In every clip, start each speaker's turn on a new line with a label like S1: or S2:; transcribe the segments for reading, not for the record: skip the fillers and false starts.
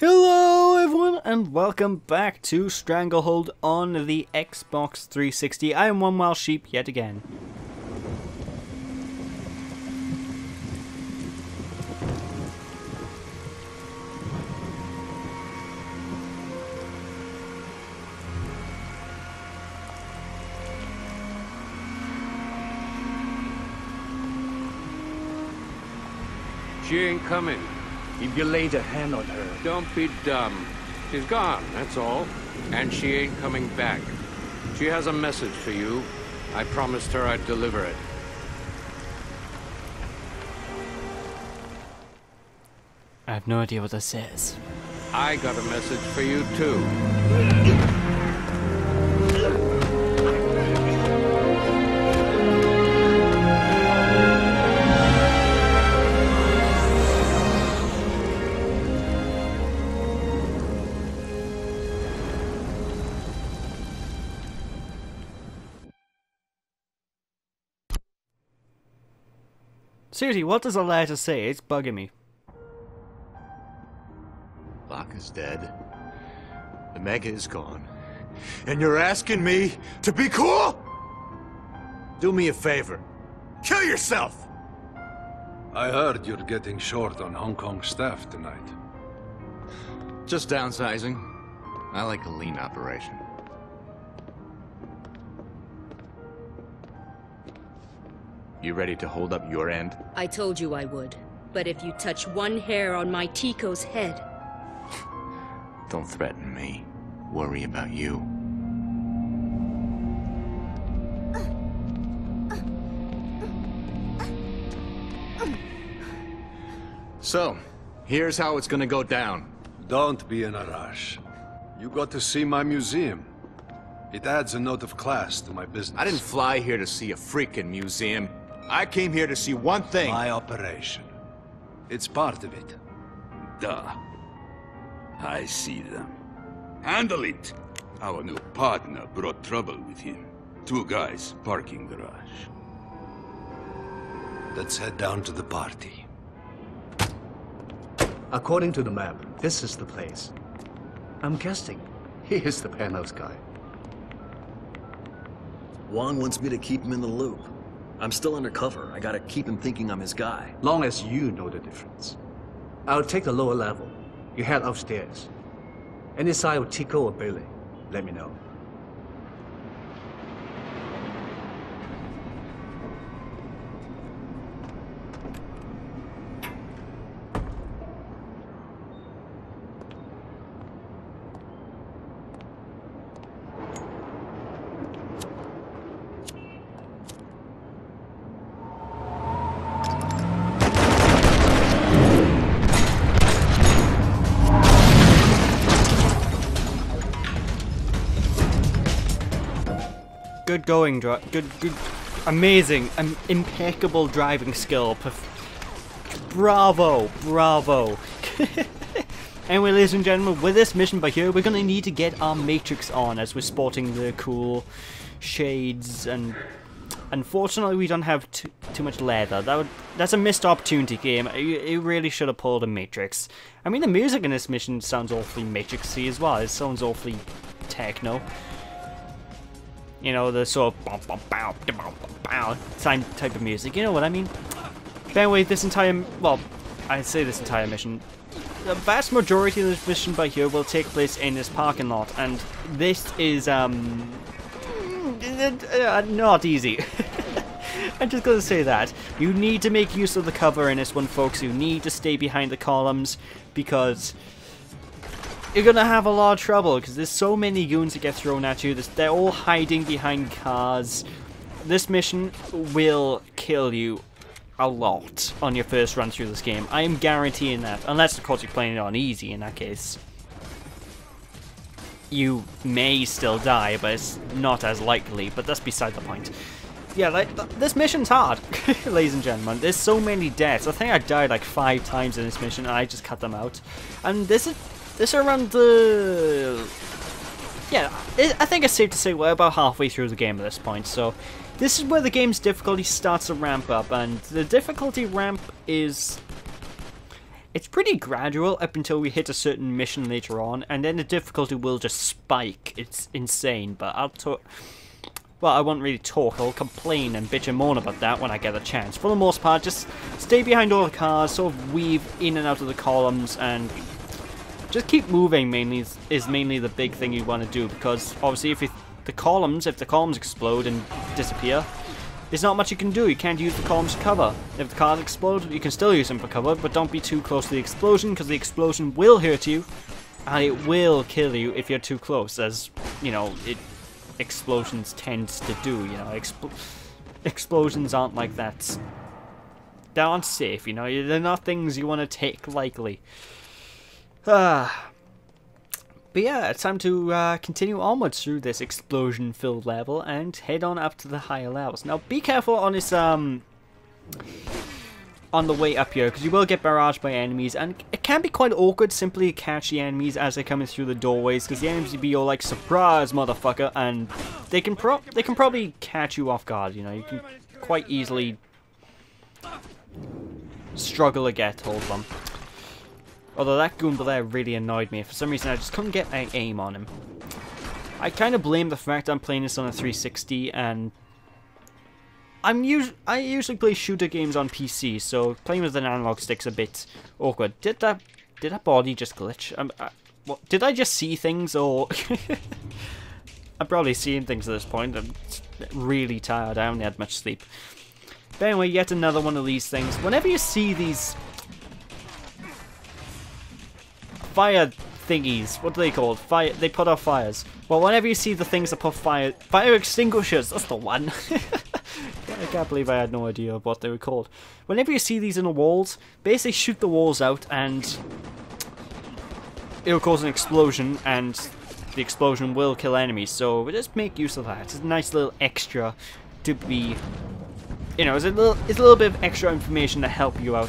S1: Hello everyone and welcome back to Stranglehold on the Xbox 360. I am one wild sheep yet again.
S2: She ain't coming.
S3: If you laid a hand on her...
S2: Don't be dumb. She's gone, that's all. And she ain't coming back. She has a message for you. I promised her I'd deliver it.
S1: I have no idea what this is.
S2: I got a message for you, too.
S1: Seriously, what does the letter say? It's bugging me.
S3: Locke is dead. The Mega is gone. And you're asking me to be cool? Do me a favor. Kill yourself!
S4: I heard you're getting short on Hong Kong staff tonight.
S3: Just downsizing. I like a lean operation. You ready to hold up your end?
S5: I told you I would. But if you touch one hair on my Tico's head...
S3: Don't threaten me. Worry about you. So, here's how it's gonna go down.
S4: Don't be in a rush. You got to see my museum. It adds a note of class to my business.
S3: I didn't fly here to see a freaking museum. I came here to see one thing.
S4: My operation. It's part of it.
S6: Duh. I see them. Handle it! Our new partner brought trouble with him. Two guys parking garage.
S4: Let's head down to the party.
S7: According to the map, this is the place. I'm guessing he is the penthouse guy.
S8: Wong wants me to keep him in the loop. I'm still undercover. I gotta keep him thinking I'm his guy.
S7: Long as you know the difference. I'll take the lower level. You head upstairs. Any sign of Tico or Billy, let me know.
S1: Good going, good, amazing, impeccable driving skill. Bravo, bravo. Anyway, ladies and gentlemen, with this mission by here, we're gonna need to get our matrix on as we're sporting the cool shades, and unfortunately we don't have too much leather. That's a missed opportunity, game. You really should have pulled a matrix. I mean, the music in this mission sounds awfully matrixy as well. It sounds awfully techno. You know, the sort of same type of music, you know what I mean? But anyway, this entire, well, I say this entire mission, the vast majority of this mission by here will take place in this parking lot, and this is, not easy. I'm just gonna say that. You need to make use of the cover in this one, folks. You need to stay behind the columns, because you're gonna have a lot of trouble, because there's so many goons that get thrown at you. They're all hiding behind cars. This mission will kill you a lot on your first run through this game. I am guaranteeing that. Unless, of course, you're playing it on easy. In that case, you may still die, but it's not as likely. But that's beside the point. Yeah, like, this mission's hard, ladies and gentlemen. There's so many deaths. I think I died like 5 times in this mission, and I just cut them out. And this is around the... Yeah, I think it's safe to say we're about halfway through the game at this point, so this is where the game's difficulty starts to ramp up, and the difficulty ramp is It's pretty gradual up until we hit a certain mission later on, and then the difficulty will just spike. It's insane, but I'll talk... Well, I won't really talk. I'll complain and bitch and moan about that when I get a chance. For the most part, just stay behind all the cars, sort of weave in and out of the columns, and just keep moving mainly is mainly the big thing you want to do, because obviously if the columns explode and disappear, there's not much you can do. You can't use the columns for cover. If the cars explode, you can still use them for cover, but don't be too close to the explosion, because the explosion will hurt you, and it will kill you if you're too close, as, you know, explosions tends to do, you know. Explosions aren't like that. They aren't safe, you know. They're not things you want to take lightly. But yeah, it's time to continue onwards through this explosion-filled level and head on up to the higher levels. Now, be careful on this, on the way up here, because you will get barraged by enemies, and it can be quite awkward simply to catch the enemies as they're coming through the doorways, because the enemies will be all like, "Surprise, motherfucker," and they can probably catch you off guard, you know. You can quite easily struggle to get hold of them. Although that Goomba there really annoyed me. For some reason I just couldn't get my aim on him. I kind of blame the fact I'm playing this on a 360, and I usually play shooter games on PC, so playing with an analog stick's a bit awkward. Did that body just glitch? What, did I just see things, or... I'm probably seeing things at this point. I'm really tired. I haven't had much sleep. But anyway, yet another one of these things. Whenever you see these fire thingies, what do they called? Fire. They put out fires. Well, whenever you see the things that put fire extinguishers, that's the one. I can't believe I had no idea of what they were called. Whenever you see these in the walls, basically shoot the walls out, and it'll cause an explosion, and the explosion will kill enemies. So just make use of that. It's a nice little extra to be, you know, it's a little bit of extra information to help you out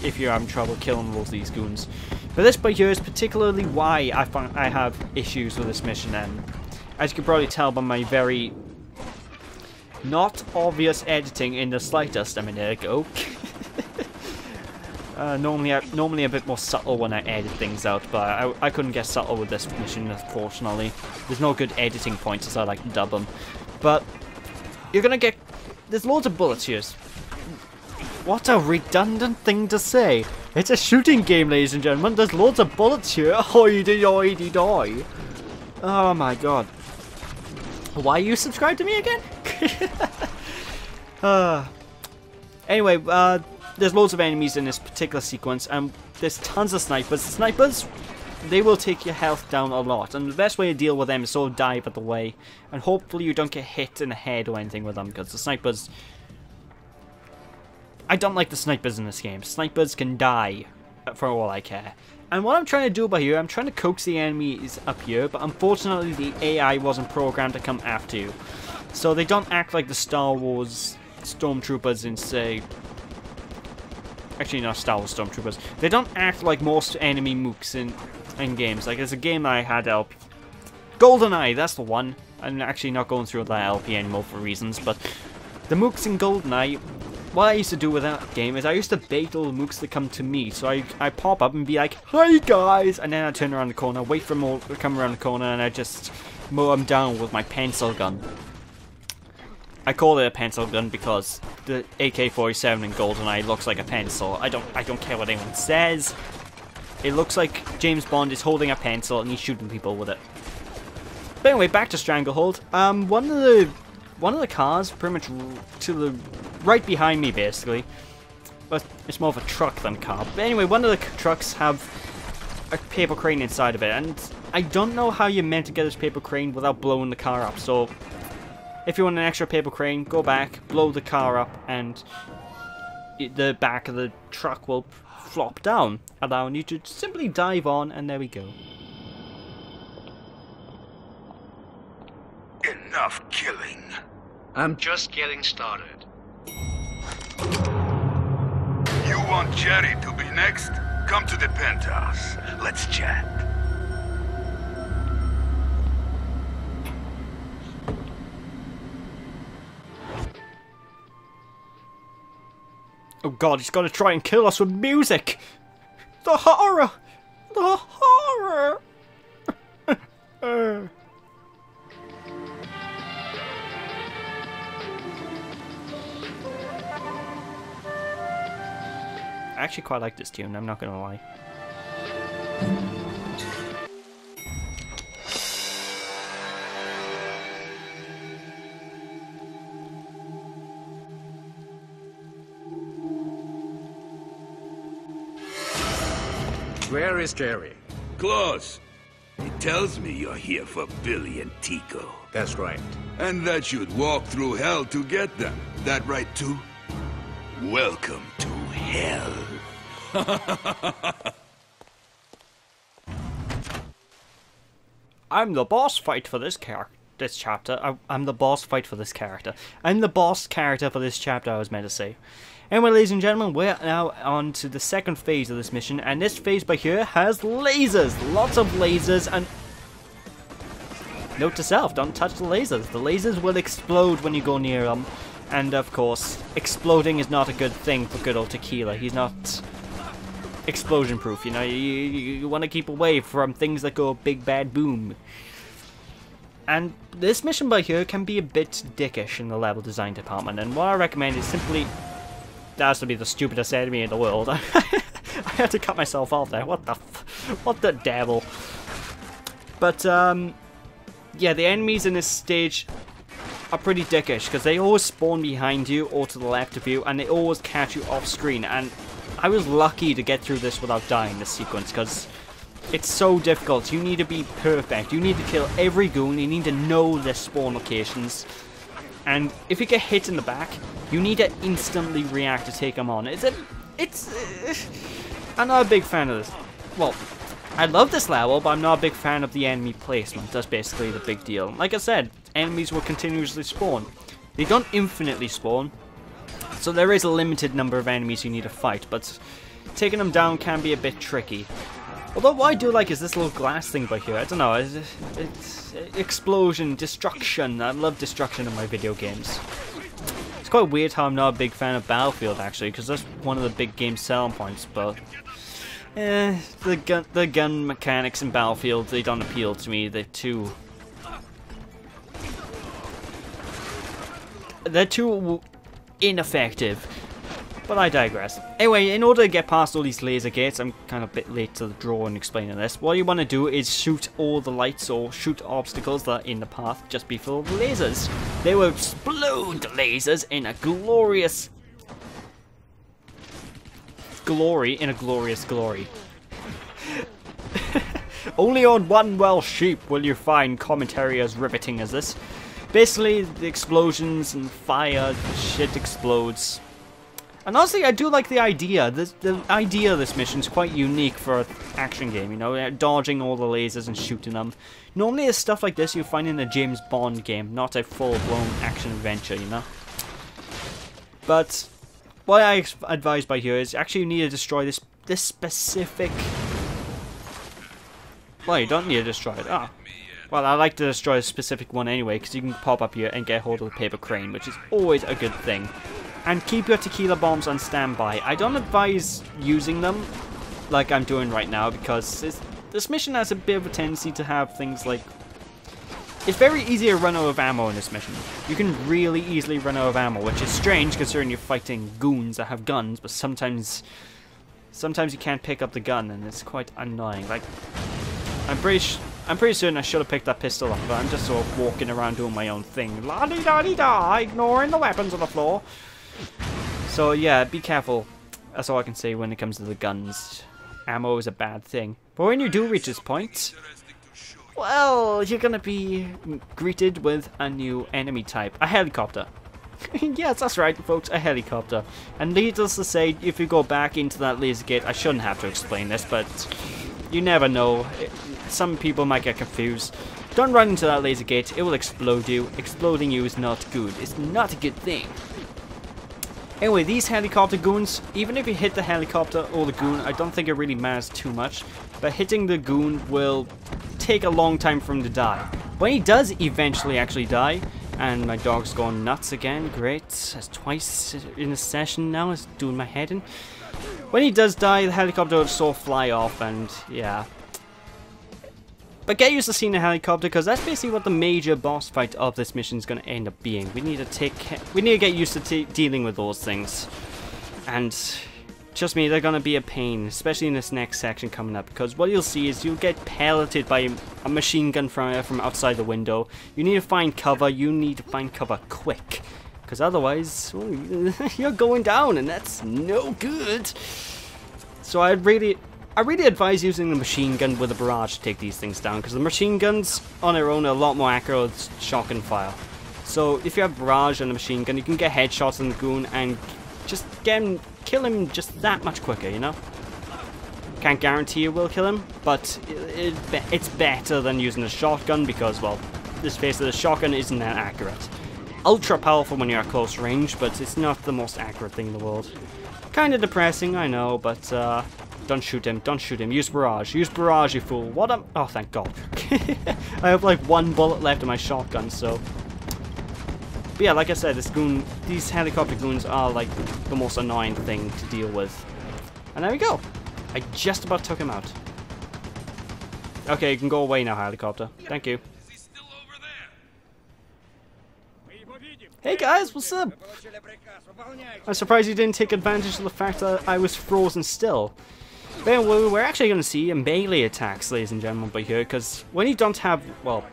S1: if you're having trouble killing all these goons. But this by here is particularly why I have issues with this mission, and as you can probably tell by my very not obvious editing in the slightest. I mean, there you go. Normally a bit more subtle when I edit things out, but I couldn't get subtle with this mission, unfortunately. There's no good editing points, as I like to dub them. But you're gonna get... There's loads of bullets here. What a redundant thing to say. It's a shooting game, ladies and gentlemen. There's loads of bullets here. Hoity-doity-doy. Oh my god. Why you subscribed to me again? Anyway, there's loads of enemies in this particular sequence, and there's tons of snipers. The snipers, they will take your health down a lot, and the best way to deal with them is sort of dive out the way, and hopefully you don't get hit in the head or anything with them, because the snipers... I don't like the snipers in this game. Snipers can die, for all I care. And what I'm trying to do by here, I'm trying to coax the enemies up here, but unfortunately the AI wasn't programmed to come after you. So they don't act like the Star Wars Stormtroopers in, say... Actually, not Star Wars Stormtroopers. They don't act like most enemy mooks in games. Like, there's a game I had LP... GoldenEye, that's the one. I'm actually not going through that LP anymore for reasons, but... The mooks in GoldenEye... What I used to do with that game is I used to bait all the mooks that come to me. So I pop up and be like, "Hi guys!" And then I turn around the corner, wait for them all to come around the corner, and I just mow them down with my pencil gun. I call it a pencil gun because the AK-47 in GoldenEye looks like a pencil. I don't care what anyone says. It looks like James Bond is holding a pencil and he's shooting people with it. But anyway, back to Stranglehold. One of the cars, pretty much to the right behind me, basically. But it's more of a truck than a car. But anyway, one of the trucks have a paper crane inside of it, and I don't know how you're meant to get this paper crane without blowing the car up. So, if you want an extra paper crane, go back, blow the car up, and the back of the truck will flop down, allowing you to simply dive on, and there we go.
S6: Enough killing.
S7: I'm just getting started.
S6: You want Jerry to be next? Come to the penthouse. Let's chat.
S1: Oh god, he's got to try and kill us with music! The horror! The horror! I actually quite like this tune, I'm not gonna lie.
S7: Where is Jerry?
S6: Close. He tells me you're here for Billy and Tico.
S7: That's right.
S6: And that you'd walk through hell to get them. That right, too? Welcome to hell.
S1: I'm the boss fight for this chapter. I'm the boss fight for this character. I'm the boss character for this chapter, I was meant to say. Anyway, ladies and gentlemen, we're now on to the second phase of this mission, and this phase by here has lasers. Lots of lasers, and note to self, don't touch the lasers. The lasers will explode when you go near them, and of course, exploding is not a good thing for good old Tequila. He's not explosion proof, you know, you want to keep away from things that go big bad boom. And this mission by here can be a bit dickish in the level design department, and what I recommend is simply... That has to be the stupidest enemy in the world. I had to cut myself off there. What the devil? But yeah, the enemies in this stage are pretty dickish because they always spawn behind you or to the left of you, and they always catch you off screen. And I was lucky to get through this without dying this sequence because it's so difficult. You need to be perfect. You need to kill every goon. You need to know their spawn locations. And if you get hit in the back, you need to instantly react to take them on. I'm not a big fan of this. Well, I love this level, but I'm not a big fan of the enemy placement. That's basically the big deal. Like I said, enemies will continuously spawn. They don't infinitely spawn, so there is a limited number of enemies you need to fight, but taking them down can be a bit tricky. Although what I do like is this little glass thing by here. I don't know, it's explosion, destruction. I love destruction in my video games. It's quite weird how I'm not a big fan of Battlefield actually, because that's one of the big game's selling points, but the gun mechanics in Battlefield, they don't appeal to me. They're too ineffective. But I digress. Anyway, in order to get past all these laser gates, I'm kind of a bit late to the draw in explaining this. What you want to do is shoot all the lights or shoot obstacles that are in the path just before the lasers. They will explode the lasers in a glorious glory, Only on One Well Sheep will you find commentary as riveting as this. Basically, the explosions and fire, shit explodes. And honestly, I do like the idea. The idea of this mission is quite unique for an action game, you know, dodging all the lasers and shooting them. Normally, it's stuff like this you find in a James Bond game, not a full-blown action adventure, you know. But what I advise by here is actually you need to destroy this specific... Well, you don't need to destroy it. Ah. Well, I like to destroy a specific one anyway, because you can pop up here and get hold of the paper crane, which is always a good thing. And keep your tequila bombs on standby. I don't advise using them like I'm doing right now, because this mission has a bit of a tendency to have things like... It's very easy to run out of ammo in this mission. You can really easily run out of ammo, which is strange considering you're fighting goons that have guns, but sometimes you can't pick up the gun, and it's quite annoying. Like, I'm pretty certain I should have picked that pistol up, but I'm just sort of walking around doing my own thing. La-di-da-di-da, ignoring the weapons on the floor. So yeah, be careful. That's all I can say when it comes to the guns. Ammo is a bad thing. But when you do reach this point, well, you're gonna be greeted with a new enemy type. A helicopter. Yes, that's right, folks, a helicopter. And needless to say, if you go back into that laser gate, I shouldn't have to explain this, but you never know. Some people might get confused. Don't run into that laser gate, it will explode you. Exploding you is not good. It's not a good thing. Anyway, these helicopter goons, even if you hit the helicopter or the goon, I don't think it really matters too much. But hitting the goon will take a long time for him to die. When he does eventually actually die, and my dog's gone nuts again, great. That's twice in a session now, it's doing my head in. When he does die, the helicopter will sort of fly off, and yeah. But get used to seeing a helicopter, because that's basically what the major boss fight of this mission is going to end up being. We need to get used to dealing with those things. And trust me, they're going to be a pain, especially in this next section coming up, because what you'll see is you'll get pelleted by a machine gun from outside the window. You need to find cover. You need to find cover quick, because otherwise, well, you're going down, and that's no good. So I really advise using the machine gun with a barrage to take these things down, because the machine guns on their own are a lot more accurate with shock and fire. So if you have barrage and a machine gun, you can get headshots on the goon and just kill him just that much quicker, you know? Can't guarantee you will kill him, but it's better than using a shotgun because, well, let's face it, the shotgun isn't that accurate. Ultra powerful when you're at close range, but it's not the most accurate thing in the world. Kinda depressing, I know, but don't shoot him, don't shoot him. Use barrage, you fool. What am— oh, thank God. I have like one bullet left in my shotgun, so. But yeah, like I said, these helicopter goons are like the most annoying thing to deal with. And there we go. I just about took him out. Okay, you can go away now, helicopter. Thank you. Hey guys, what's up? I'm surprised you didn't take advantage of the fact that I was frozen still. But we're actually going to see melee attacks, ladies and gentlemen, by here, because when you don't have, well,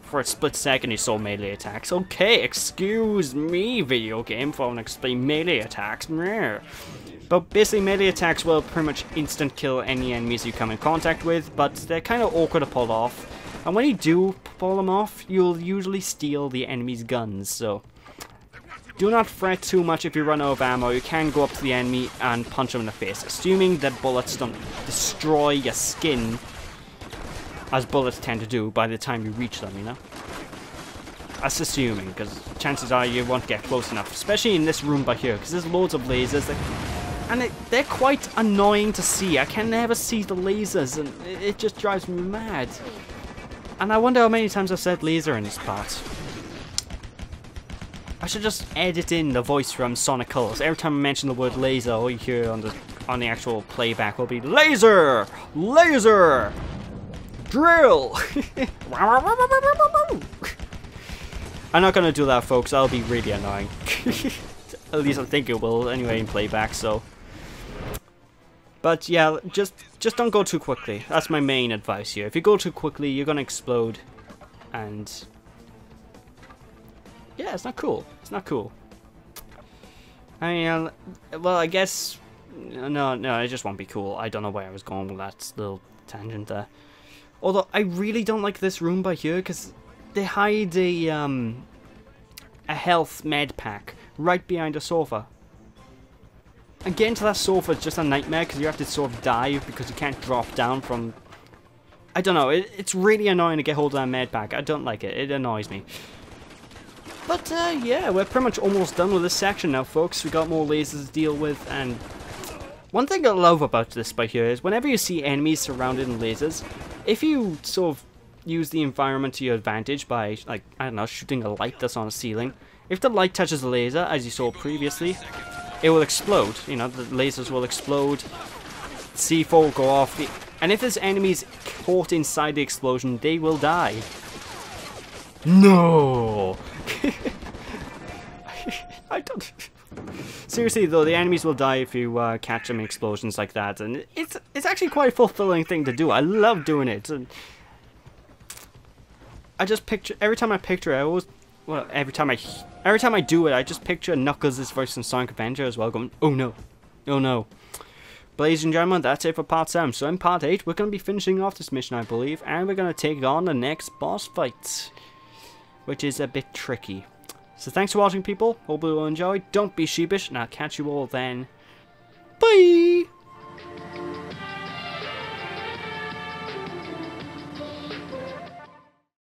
S1: for a split second you saw melee attacks. Okay, excuse me, video game, for an explain melee attacks. But basically, melee attacks will pretty much instant kill any enemies you come in contact with, but they're kind of awkward to pull off. And when you do pull them off, you'll usually steal the enemy's guns, so do not fret too much if you run out of ammo. You can go up to the enemy and punch them in the face, assuming that bullets don't destroy your skin, as bullets tend to do by the time you reach them, you know? That's assuming, because chances are you won't get close enough, especially in this room by here, because there's loads of lasers, and they're quite annoying to see. I can never see the lasers, and it just drives me mad. And I wonder how many times I've said laser in this part. I should just edit in the voice from Sonic Colors. Every time I mention the word laser, all you hear on the actual playback will be laser, laser, drill. I'm not gonna do that, folks. That'll be really annoying. At least I think it will anyway in playback. So, but yeah, just don't go too quickly. That's my main advice here. If you go too quickly, you're gonna explode, and yeah, it's not cool. It's not cool. I mean, well, I guess no, it just won't be cool. I don't know where I was going with that little tangent there. Although I really don't like this room by here because they hide a health med pack right behind a sofa. And getting to that sofa is just a nightmare because you have to sort of dive because you can't drop down from. I don't know. It's really annoying to get hold of that med pack. I don't like it. It annoys me. But yeah, we're pretty much almost done with this section now, folks. We got more lasers to deal with, and one thing I love about this by here is whenever you see enemies surrounded in lasers, if you sort of use the environment to your advantage by, like, I don't know, shooting a light that's on a ceiling, if the light touches the laser, as you saw previously, it will explode. You know, the lasers will explode, C4 will go off, and if there's enemies caught inside the explosion, they will die. No! I don't. Seriously though, the enemies will die if you catch them in explosions like that, and it's actually quite a fulfilling thing to do. I love doing it. And I just picture every time I picture it, I always, well, every time I do it, I just picture Knuckles' voice in Sonic Adventure as well, going, "Oh no, oh no." But ladies and gentlemen, that's it for part 7. So in part 8, we're going to be finishing off this mission, I believe, and we're going to take on the next boss fight, which is a bit tricky. So thanks for watching, people. Hope you will enjoy. Don't be sheepish, and I'll catch you all then. Bye!